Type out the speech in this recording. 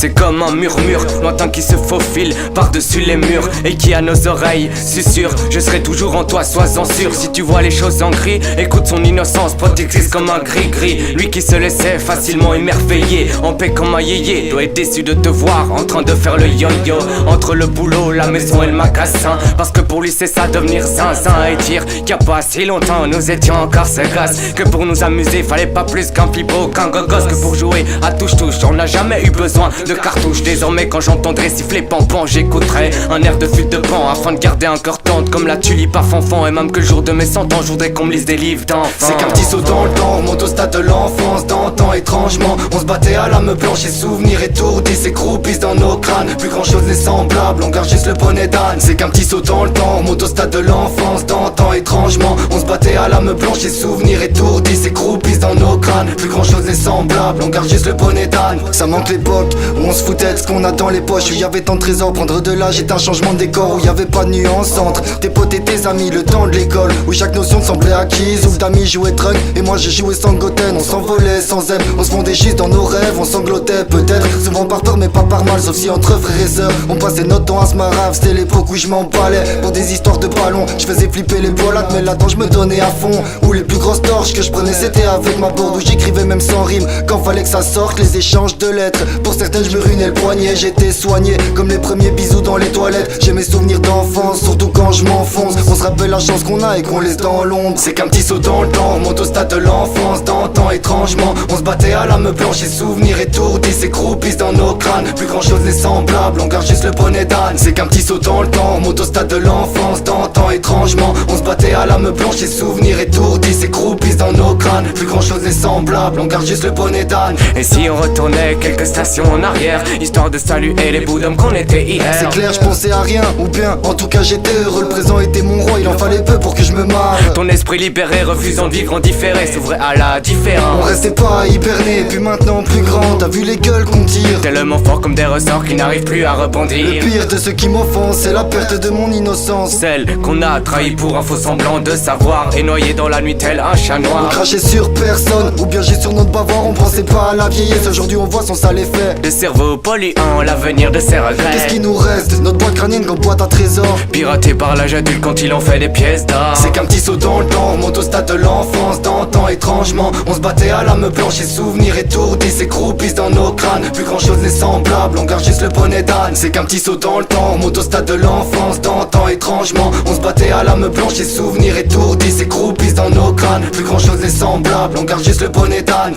C'est comme un murmure lointain qui se faufile par-dessus les murs et qui à nos oreilles susurre. Je serai toujours en toi, sois-en sûr. Si tu vois les choses en gris, écoute son innocence protectrice comme un gris-gris. Lui qui se laissait facilement émerveiller, en paix comme un yéyé, doit être déçu de te voir en train de faire le yo-yo entre le boulot, la maison et le magasin. Parce que pour lui c'est ça devenir zinzin et dire qu'il y a pas si longtemps nous étions encore ce gosse. Que pour nous amuser fallait pas plus qu'un pipeau, qu'un gogos. Que pour jouer à touche-touche on n'a jamais eu besoin de cartouches. Désormais quand j'entendrai siffler pampan, j'écouterai un air de flûte de pan afin de garder un cœur tendre comme la tulipe à fanfan. Et même que le jour de mes 100 ans je voudrais qu'on me lise des livres d'enfants. C'est qu'un petit saut dans le temps, on monte au stade de l'enfance. D'antan étrangement, on se battait à lame blanche et souvenirs étourdis s'écroupissent dans nos crânes. Plus grand chose n'est semblable, on garde juste le bonnet d'âne. C'est qu'un petit saut dans le temps, on monte au stade de l'enfance. D'antan étrangement, on se battait à lame blanche et souvenirs étourdis s'écroupissent dans nos crânes. Plus grand chose n'est semblable, on garde juste le bonnet d'âne. Ça manque l'époque où on se foutait de ce qu'on a dans les poches, où y avait tant de trésors. Prendre de l'âge est un changement de décor, où y avait pas de nuance entre tes potes et tes amis. Le temps de l'école où chaque notion semblait acquise, où le d'amis jouait drunk et moi j'ai joué sans goten. On s'envolait sans aime, on se fondait juste dans nos rêves. On sanglotait peut-être, souvent par peur mais pas par mal. Sauf si entre frères et sœurs on passait notre temps à se marave. C'était l'époque où je m'emballais pour des histoires de ballons. Je faisais flipper les poilades mais là-dedans je me donnais à fond. Où les plus grosses torches que je prenais c'était avec ma bourde, où j'écrivais même sans rime quand fallait que ça sorte. Les échanges de lettres, pour certaines je me ruinais le poignet. J'étais soigné comme les premiers bisous dans les toilettes. J'ai mes souvenirs d'enfance, surtout quand je m'enfonce. On se rappelle la chance qu'on a et qu'on laisse dans l'ombre. C'est qu'un petit saut dans le temps, on monte au stade de l'enfance. D'antan étrangement, on se battait à lame blanche et souvenirs étourdis s'écroupissent dans nos crânes. Plus grand chose n'est semblable, on garde juste le bonnet d'âne. C'est qu'un petit saut dans le temps, on monte au stade de l'enfance. D'antan étrangement, on se battait à lame blanche et souvenirs étourdis s'écroupissent dans nos crânes. Plus grand chose n'est semblable, on garde juste le bonnet d'âne. Et si on retournait quelques stations en arrière, histoire de saluer les bouts d'hommes qu'on était hier. C'est clair, je pensais à rien, ou bien en tout cas j'étais heureux. Le présent était mon roi, il en fallait peu pour que je me marre. Ton esprit libéré, refusant de vivre en différé, s'ouvrait à la différence. On restait pas hiberné, puis maintenant plus grand. T'as vu les gueules qu'on tire, tellement fort comme des ressorts qui n'arrivent plus à rebondir. Le pire de ceux qui m'offensent, c'est la perte de mon innocence. Celle qu'on a trahi pour un faux semblant de savoir, et noyé dans la nuit tel un chat noir. On crachait sur personne, ou bien j'ai sur notre bavoir. On pensait pas à la vieillesse, aujourd'hui on voit son sale effet. Le cerveau polluant, l'avenir de ses regrets. Qu'est-ce qui nous reste? Notre boîte crânienne comme boîte à trésor, piraté par l'âge adulte quand il en fait des pièces d'or. C'est qu'un petit saut dans le temps, on monte au stade de l'enfance. D'antan étrangement, on se battait à lame blanche et souvenirs étourdis s'écroupissent dans nos crânes. Plus grand chose n'est semblable, on garde juste le bonnet d'âne. C'est qu'un petit saut dans le temps, on monte au stade de l'enfance. D'antan étrangement, on se battait à lame blanche et souvenirs étourdis s'écroupissent dans nos crânes. Plus grand chose n'est semblable, on garde juste le bonnet d'âne.